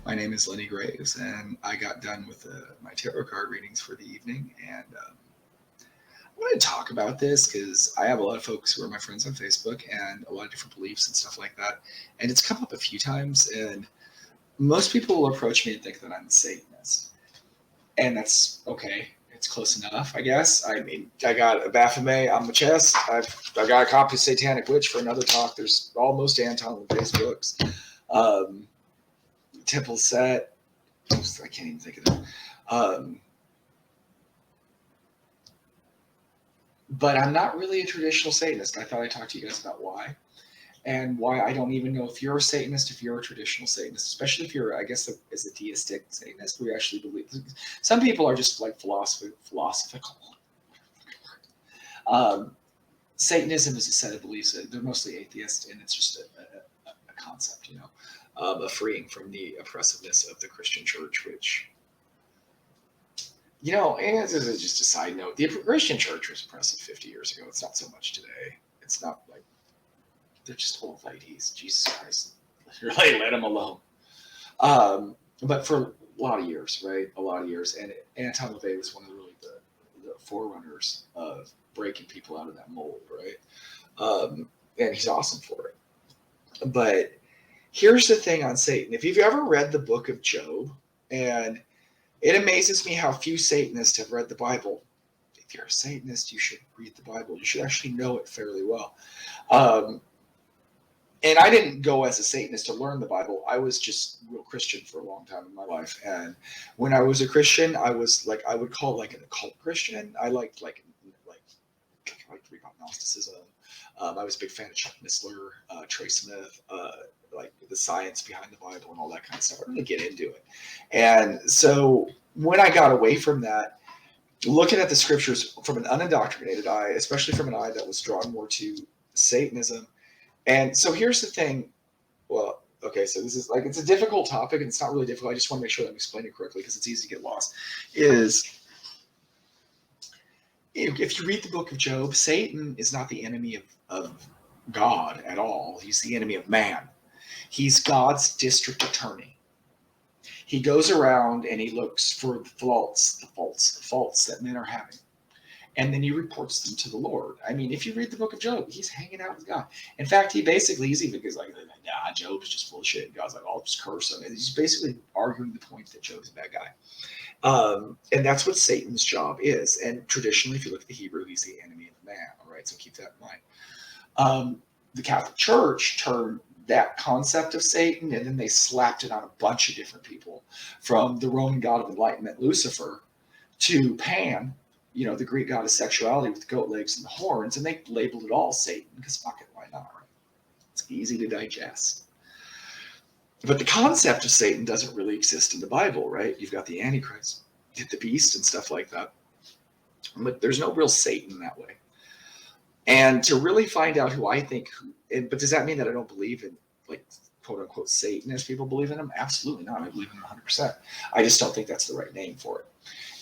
My name is Lenny Graves, and I got done with my tarot card readings for the evening. And I want to talk about this because I have a lot of folks who are my friends on Facebook and a lot of different beliefs and stuff like that. And it's come up a few times, and most people will approach me and think that I'm a Satanist. And that's okay. It's close enough, I guess. I mean, I got a Baphomet on my chest. I've got a copy of Satanic Witch for another talk. There's almost Anton-based books. Temple set. I can't even think of them. But I'm not really a traditional Satanist. I thought I'd talk to you guys about why. And why I don't even know if you're a Satanist, if you're a traditional Satanist, especially if you're, I guess, as a deistic Satanist, we actually believe. Some people are just like philosophical. Satanism is a set of beliefs. They're mostly atheist, and it's just a concept, of freeing from the oppressiveness of the Christian church, which, and this is just a side note, the Christian church was oppressive 50 years ago. It's not so much today. It's not like, they're just old ladies. Jesus Christ. Really, let them alone. But for a lot of years, right? A lot of years. And Anton LaVey was one of the forerunners of breaking people out of that mold, right? And he's awesome for it. But here's the thing on Satan. If you've ever read the book of Job, and it amazes me how few Satanists have read the Bible. If you're a Satanist, you should read the Bible. You should actually know it fairly well. And I didn't go as a Satanist to learn the Bible. I was just real Christian for a long time in my life. And when I was a Christian, I was like, I would call it like an occult Christian. I liked to read about Gnosticism. I was a big fan of Chuck Missler, Trey Smith, like the science behind the Bible and all that kind of stuff. I really get into it. And so when I got away from that, looking at the scriptures from an unindoctrinated eye, especially from an eye that was drawn more to Satanism. And so here's the thing. Well, okay, so this is like, it's a difficult topic, and it's not really difficult. I just want to make sure that I'm explaining it correctly because it's easy to get lost. If you read the book of Job, Satan is not the enemy of God at all. He's the enemy of man. He's God's district attorney. He goes around and he looks for the faults that men are having. And then he reports them to the Lord. I mean, if you read the book of Job, he's hanging out with God. In fact, he's even like, nah, Job is just full of shit. And God's like, I'll just curse him. And he's basically arguing the point that Job's a bad guy. And that's what Satan's job is. And traditionally, if you look at the Hebrew, he's the enemy of man. All right, so keep that in mind. The Catholic Church turned that concept of Satan, and then they slapped it on a bunch of different people, from the Roman god of enlightenment, Lucifer, to Pan, the Greek god of sexuality with the goat legs and the horns, and they labeled it all Satan because fuck it, why not? Right? It's easy to digest. But the concept of Satan doesn't really exist in the Bible, right? You've got the Antichrist, the beast, and stuff like that. But there's no real Satan that way. And to really find out who I think, but does that mean that I don't believe in, like, quote unquote Satan as people believe in him? Absolutely not. I believe in him 100%. I just don't think that's the right name for it.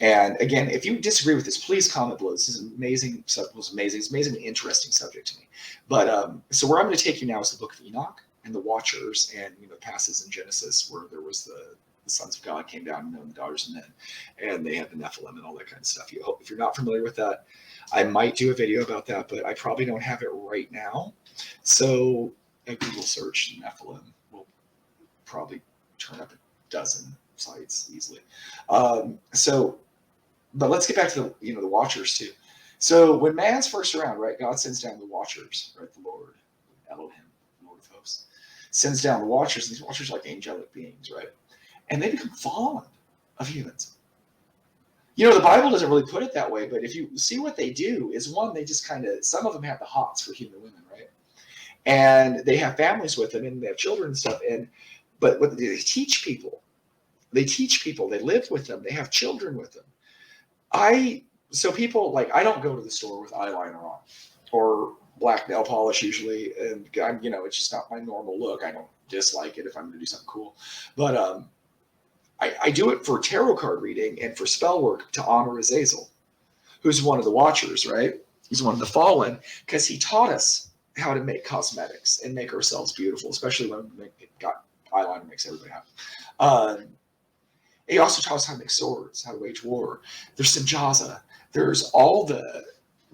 And again, if you disagree with this, please comment below. This is amazing. It's amazingly interesting subject to me. But so where I'm going to take you now is the book of Enoch and the Watchers, and passages in Genesis where there was the sons of God came down and known the daughters of men, and they had the Nephilim and all that kind of stuff. If you're not familiar with that, I might do a video about that, but I probably don't have it right now. So a Google search Nephilim will probably turn up a dozen sites easily. But let's get back to the Watchers too. So when man's first around, right, God sends down the Watchers, right? The Lord, Elohim, Lord of hosts, sends down the Watchers. And these Watchers are like angelic beings, right? And they become fond of humans. The Bible doesn't really put it that way, but if you see what they do is, one, they just some of them have the hots for human women, right? And they have families with them, and they have children and stuff. But what they teach people, they live with them, they have children with them. So people, like, I don't go to the store with eyeliner on or black nail polish usually, and it's just not my normal look. I don't dislike it if I'm going to do something cool, but I do it for tarot card reading and for spell work to honor Azazel, who's one of the Watchers, right? He's one of the fallen, because he taught us how to make cosmetics and make ourselves beautiful, especially when we got eyeliner makes everybody happy. He also taught us how to make swords, how to wage war. There's Sanjaza. There's all the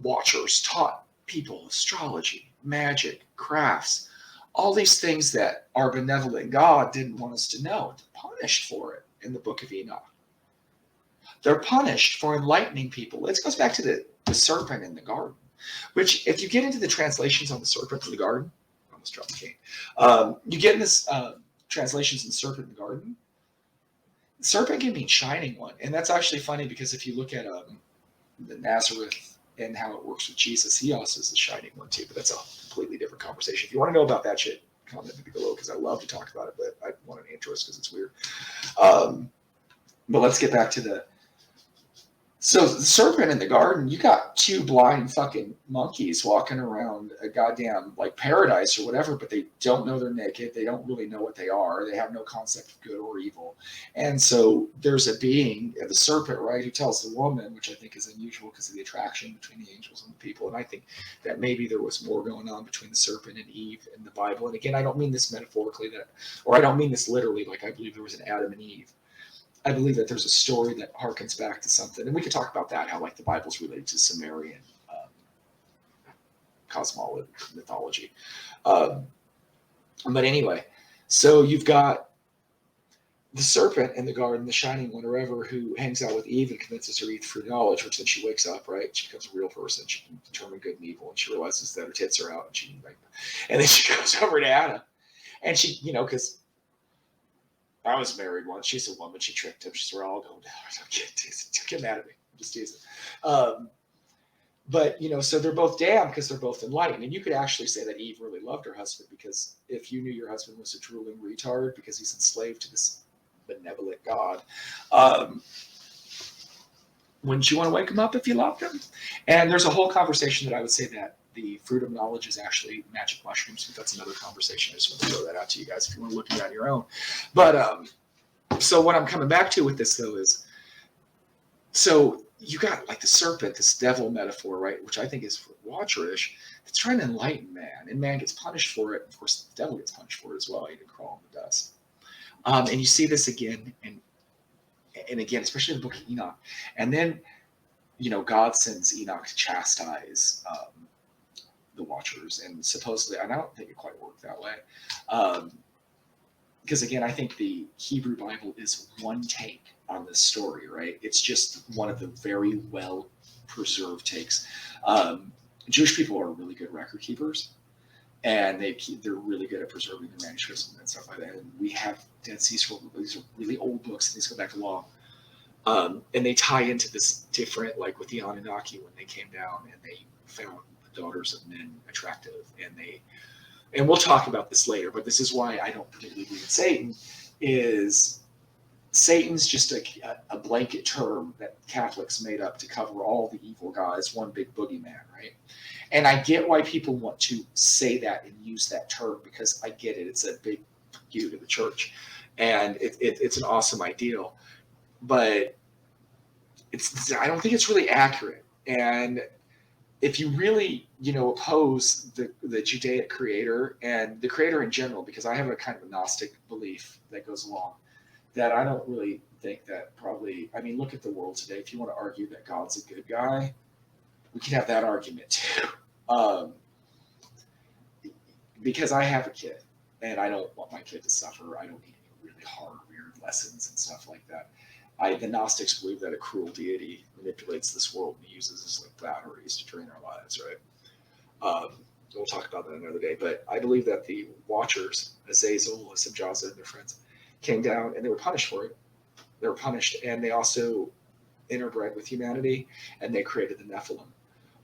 Watchers taught people astrology, magic, crafts, all these things that our benevolent God didn't want us to know. They're punished for it in the book of Enoch. They're punished for enlightening people. This goes back to the serpent in the garden, which if you get into the translations on the serpent in the garden, I almost dropped the cane. You get in this translations in the serpent in the garden. The serpent can mean shining one. And that's actually funny because if you look at the Nazareth and how it works with Jesus, he also is the shining one too, but that's a completely different conversation. If you want to know about that shit, comment below because I love to talk about it, but I want an intro because it's weird. But let's get back to so the serpent in the garden, you got two blind fucking monkeys walking around a goddamn like paradise or whatever, but they don't know they're naked. They don't really know what they are. They have no concept of good or evil. And so there's a being, the serpent, right, who tells the woman, which I think is unusual because of the attraction between the angels and the people. And I think that maybe there was more going on between the serpent and Eve in the Bible. And again, I don't mean this metaphorically, or I don't mean this literally, like I believe there was an Adam and Eve. I believe that there's a story that harkens back to something, and we could talk about that, how like the Bible's related to Sumerian cosmology, mythology. But anyway, so you've got the serpent in the garden, the shining one, or whatever, who hangs out with Eve and convinces her to eat fruit of knowledge, which then she wakes up, right? She becomes a real person. She can determine good and evil, and she realizes that her tits are out, and then she goes over to Adam, and she, because I was married once. She's a woman. She tricked him. She's, we're all going down. Don't get mad at me. I'm just teasing. But, so they're both damned because they're both enlightened. And you could actually say that Eve really loved her husband because if you knew your husband was a drooling retard because he's enslaved to this benevolent God, wouldn't you want to wake him up if you loved him? And there's a whole conversation that I would say that the fruit of knowledge is actually magic mushrooms, but that's another conversation. I just want to throw that out to you guys if you want to look at it on your own. But so what I'm coming back to with this though is, so you got like the serpent, this devil metaphor, right? Which I think is Watcherish. It's trying to enlighten man, and man gets punished for it. Of course, the devil gets punished for it as well. He didn't crawl in the dust. And you see this again and again, especially in the book of Enoch. And then, God sends Enoch to chastise the Watchers, and supposedly, and I don't think it quite worked that way, because again, I think the Hebrew Bible is one take on this story, right? It's just one of the very well preserved takes. Jewish people are really good record keepers, and they're really good at preserving their manuscripts and stuff like that. And we have Dead Sea Scrolls. These are really old books, and these go back long. And they tie into this different, like with the Anunnaki when they came down and they found daughters of men attractive, and we'll talk about this later, but this is why I don't particularly believe in Satan. Is Satan's just a blanket term that Catholics made up to cover all the evil guys, one big boogeyman, right? And I get why people want to say that and use that term, because I get it. It's a big you to the church, and it's an awesome ideal, but I don't think it's really accurate. And if you really, oppose the Judaic creator and the creator in general, because I have a kind of a Gnostic belief that goes along, that I don't really think that probably, I mean, look at the world today. If you want to argue that God's a good guy, we can have that argument too. Because I have a kid and I don't want my kid to suffer. I don't need any really hard, weird lessons and stuff like that. The Gnostics believe that a cruel deity manipulates this world and uses us like batteries to drain our lives, right? We'll talk about that another day. But I believe that the Watchers, Azazel, Sanjaza, and their friends, came down and they were punished for it. They were punished, and they also interbred with humanity, and they created the Nephilim,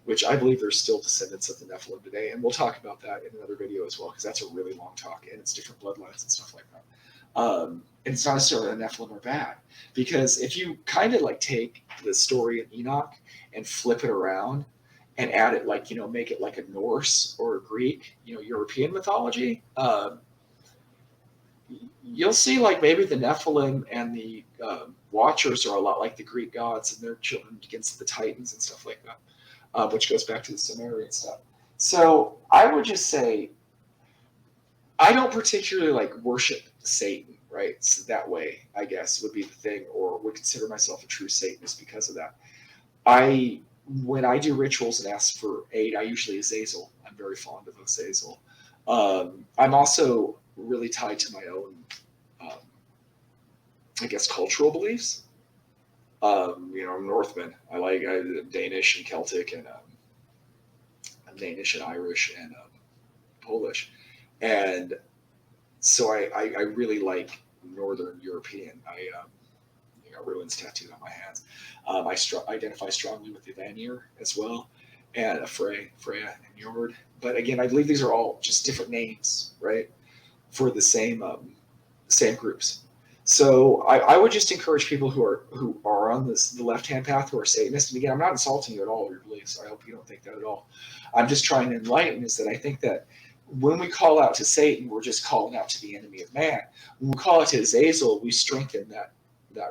which I believe there's still descendants of the Nephilim today. And we'll talk about that in another video as well, because that's a really long talk, and it's different bloodlines and stuff like that. And it's not necessarily the Nephilim are bad, because if you kind of like take the story of Enoch and flip it around and add it like, make it like a Norse or a Greek, European mythology, you'll see like maybe the Nephilim and the Watchers are a lot like the Greek gods and their children against the Titans and stuff like that, which goes back to the Sumerian stuff. So I would just say, I don't particularly like worship Satan, right? So that way, I guess, would be the thing, or would consider myself a true Satanist because of that. When I do rituals and ask for aid, I usually Azazel. I'm very fond of Azazel. I'm also really tied to my own, um, I guess, cultural beliefs. I'm Northman. I'm Danish and Celtic, and I'm Danish and Irish and Polish, and so I really like Northern European. Ruins tattooed on my hands. Identify strongly with the Vanir as well, and Freya and Njord. But again, I believe these are all just different names, right, for the same groups. So I would just encourage people who are on the left hand path, who are Satanists. And again, I'm not insulting you at all, your beliefs. I hope you don't think that at all. I'm just trying to enlighten is that I think that when we call out to Satan, we're just calling out to the enemy of man. When we call it to Azazel, we strengthen that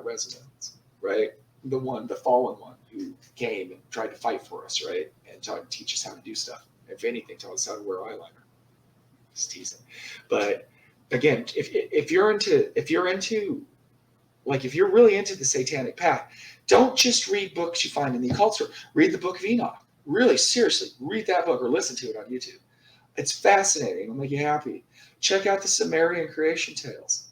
resonance, right? The fallen one who came and tried to fight for us, right? And tried to teach us how to do stuff. If anything, taught us how to wear eyeliner. Just teasing. But again, if you're really into the satanic path, don't just read books you find in the occult store. Read the Book of Enoch. Really, seriously, read that book or listen to it on YouTube. It's fascinating. It'll make you happy. Check out the Sumerian creation tales.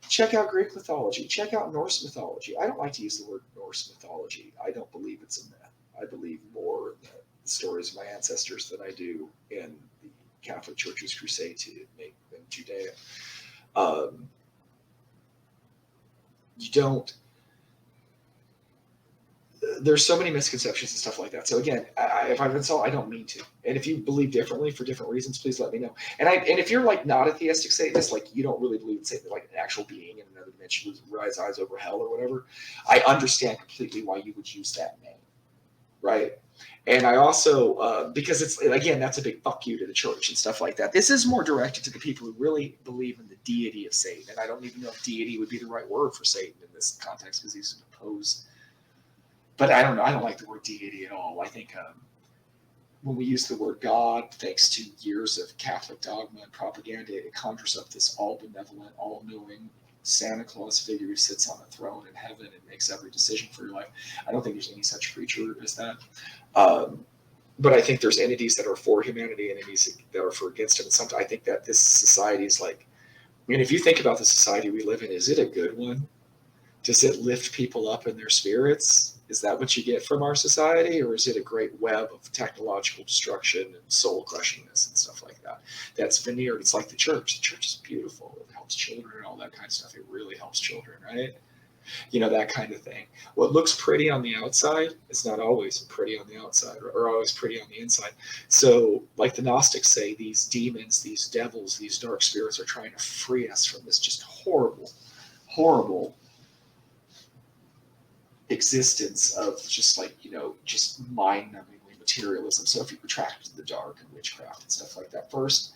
Check out Greek mythology. Check out Norse mythology. I don't like to use the word Norse mythology. I don't believe it's a myth. I believe more in the stories of my ancestors than I do in the Catholic Church's crusade to make them Judea. There's so many misconceptions and stuff like that. So again, if I've insulted, I don't mean to. And if you believe differently for different reasons, please let me know. And if you're like not a theistic Satanist, like you don't really believe in Satan, like an actual being in another dimension who rise eyes over hell or whatever, I understand completely why you would use that name, right? And I also, because it's, again, that's a big fuck you to the church and stuff like that. This is more directed to the people who really believe in the deity of Satan. And I don't even know if deity would be the right word for Satan in this context because he's opposed. But I don't know. I don't like the word deity at all. I think when we use the word God, thanks to years of Catholic dogma and propaganda, it conjures up this all-benevolent, all-knowing Santa Claus figure who sits on a throne in heaven and makes every decision for your life. I don't think there's any such creature as that. But I think there's entities that are for humanity and entities that are for against it. And sometimes I think that this society is like, I mean, if you think about the society we live in, is it a good one? Does it lift people up in their spirits? Is that what you get from our society? Or is it a great web of technological destruction and soul crushingness and stuff like that? That's veneered. It's like the church. The church is beautiful. It helps children and all that kind of stuff. It really helps children, right? That kind of thing. What looks pretty on the outside is not always pretty on the outside or always pretty on the inside. So like the Gnostics say, these demons, these devils, these dark spirits are trying to free us from this just horrible, horrible existence of just just mind-numbingly materialism. So if you're attracted to the dark and witchcraft and stuff like that, first,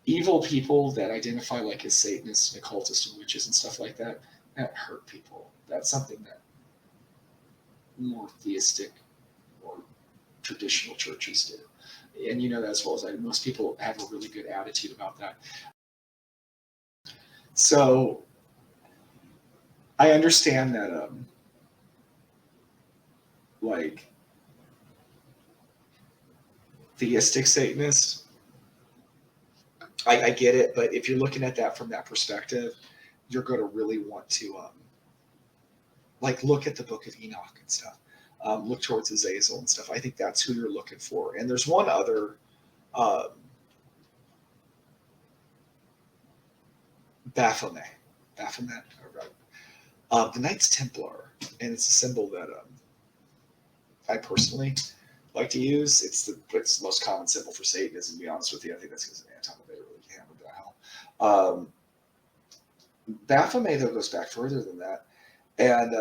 evil people that identify like as Satanists and occultists and witches and stuff like that, that hurt people. That's something that more theistic or traditional churches do. And you know that as well as I do. Most people have a really good attitude about that. So I understand that like theistic Satanists, I get it, but if you're looking at that from that perspective, you're going to really want to look at the Book of Enoch and stuff. Look towards Azazel and stuff. I think that's who you're looking for. And there's one other Baphomet, the Knights Templar, and it's a symbol that I personally like to use. It's the most common symbol for Satanism, to be honest with you. I think that's because they really hammered that home. Baphomet, though, goes back further than that. And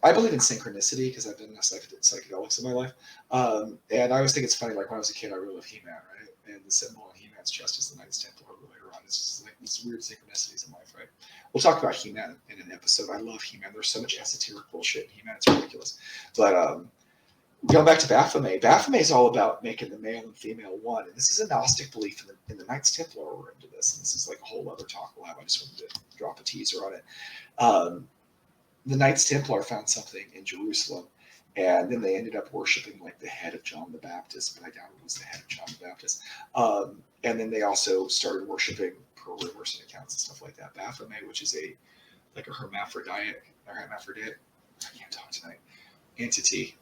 I believe in synchronicity because I've done psychedelics in my life. And I always think it's funny, like when I was a kid, I really loved He-Man, right? And the symbol on He-Man's chest is the Knights Templar later on. It's just like these weird synchronicities in life, right? We'll talk about He-Man in an episode. I love He-Man. There's so much esoteric bullshit in He-Man. It's ridiculous. But going back to Baphomet, Baphomet is all about making the male and female one. And this is a Gnostic belief in the Knights Templar. We're into this. And this is like a whole other talk we'll have. I just wanted to drop a teaser on it. The Knights Templar found something in Jerusalem, and then they ended up worshiping like the head of John the Baptist, but I doubt it was the head of John the Baptist. And then they also started worshiping pearl rivers and accounts and stuff like that. Baphomet, which is like a hermaphrodite, I can't talk tonight, entity.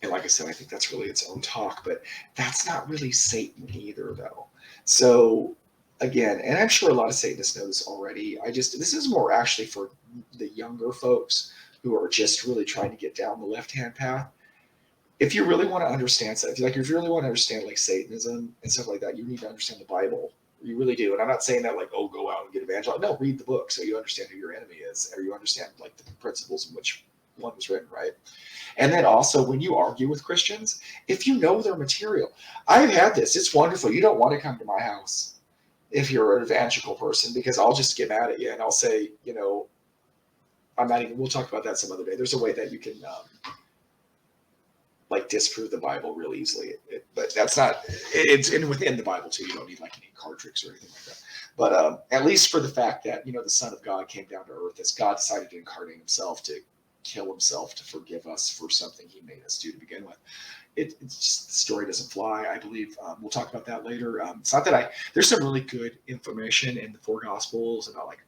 And like I said, I think that's really its own talk, but that's not really Satan either, though. So again, and I'm sure a lot of Satanists know this already. This is more actually for the younger folks who are just really trying to get down the left-hand path. If you really want to understand stuff, if you really want to understand like Satanism and stuff like that, you need to understand the Bible. You really do. And I'm not saying that like, oh, go out and get evangelized. No, read the book so you understand who your enemy is, or you understand like the principles in which one was written, right? And then also when you argue with Christians, if you know their material, I've had this. It's wonderful. You don't want to come to my house if you're an evangelical person, because I'll just get mad at you and I'll say, I'm not even, we'll talk about that some other day. There's a way that you can like disprove the Bible really easily. But that's not, it's within the Bible too. You don't need like any card tricks or anything like that. But at least for the fact that, the Son of God came down to earth as God decided to incarnate himself to kill himself to forgive us for something he made us do to begin with. It's just, the story doesn't fly, I believe. We'll talk about that later. It's not that there's some really good information in the four gospels about like,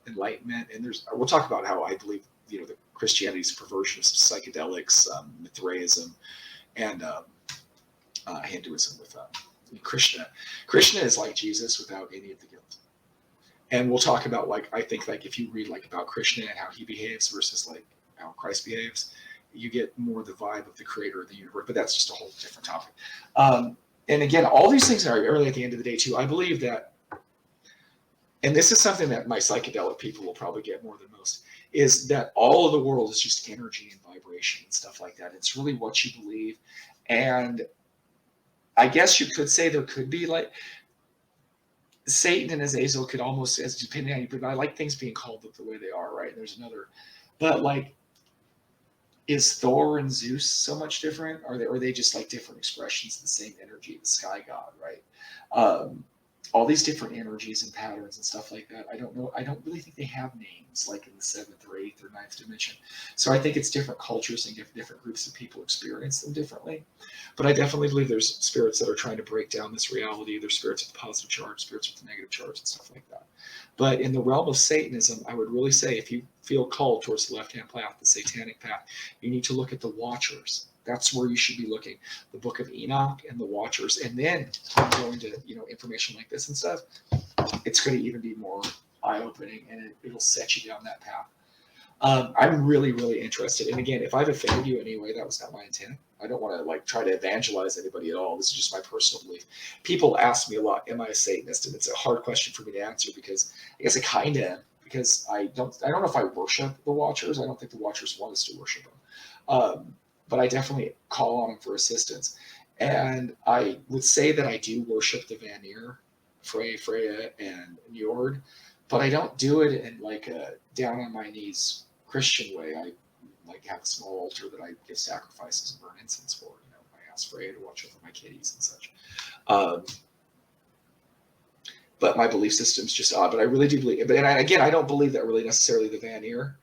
enlightenment. And we'll talk about how I believe, the Christianity's perversion of psychedelics, Mithraism, and Hinduism with Krishna. Krishna is like Jesus without any of the guilt. And we'll talk about like, I think like if you read like about Krishna and how he behaves versus like how Christ behaves, you get more the vibe of the creator of the universe, but that's just a whole different topic. And again, all these things are really at the end of the day too. I believe that, and this is something that my psychedelic people will probably get more than most, is that all of the world is just energy and vibration and stuff like that. It's really what you believe. And I guess you could say there could be like Satan and Azazel could almost, as depending on how you put it, I like things being called the way they are, right? There's another, but like, is Thor and Zeus so much different? Are they just like different expressions of the same energy, the sky god, right? All these different energies and patterns and stuff like that. I don't know. I don't really think they have names like in the 7th or 8th or 9th dimension. So I think it's different cultures and different groups of people experience them differently. But I definitely believe there's spirits that are trying to break down this reality. There's spirits with positive charge, spirits with negative charge, and stuff like that. But in the realm of Satanism, I would really say if you feel called towards the left-hand path, the satanic path, you need to look at the Watchers. That's where you should be looking. The Book of Enoch and the Watchers. And then going to information like this and stuff, it's going to even be more eye-opening, and it'll set you down that path. I'm really, really interested. And again, if I've offended you in any way, that was not my intent. I don't want to like try to evangelize anybody at all. This is just my personal belief. People ask me a lot, am I a Satanist? And it's a hard question for me to answer because I guess I kind of am, because I don't know if I worship the Watchers. I don't think the Watchers want us to worship them. But I definitely call on them for assistance. And I would say that I do worship the Vanir, Freya, and Njord, but I don't do it in like a down on my knees Christian way. I like have a small altar that I give sacrifices and burn incense for. I ask Freya to watch over my kitties and such. But my belief system's just odd. But I really do believe. But again, I don't believe that really necessarily the Vanir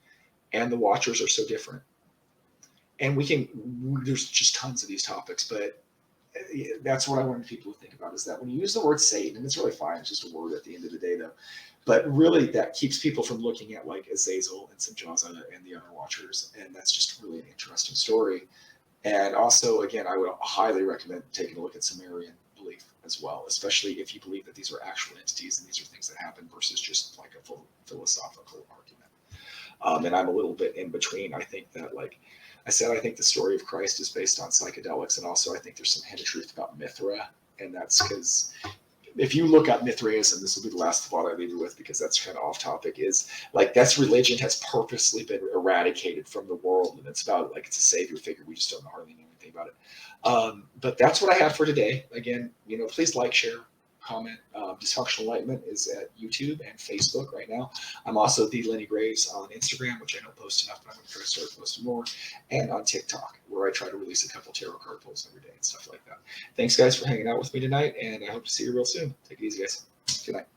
and the Watchers are so different. And there's just tons of these topics, but that's what I wanted people to think about, is that when you use the word Satan, and it's really fine, it's just a word at the end of the day though, but really that keeps people from looking at like Azazel and Samjaza and the other Watchers, and that's just really an interesting story. And also, again, I would highly recommend taking a look at Sumerian belief as well, especially if you believe that these are actual entities and these are things that happen versus just like a full philosophical argument. And I'm a little bit in between. I think that, like I said, I think the story of Christ is based on psychedelics, and also I think there's some hint of truth about Mithra, and that's because if you look up Mithraism, this will be the last thought I leave you with because that's kind of off topic, is like that's religion has purposely been eradicated from the world, and it's about like it's a savior figure. We just don't hardly know anything about it. But that's what I have for today. Again, please like, share, comment. Dysfunctional Enlightenment is at YouTube and Facebook right now. I'm also the Lenny Graves on Instagram, which I don't post enough, but I'm going to try to start posting more, and on TikTok, where I try to release a couple tarot card pulls every day and stuff like that. Thanks, guys, for hanging out with me tonight, and I hope to see you real soon. Take it easy, guys. Good night.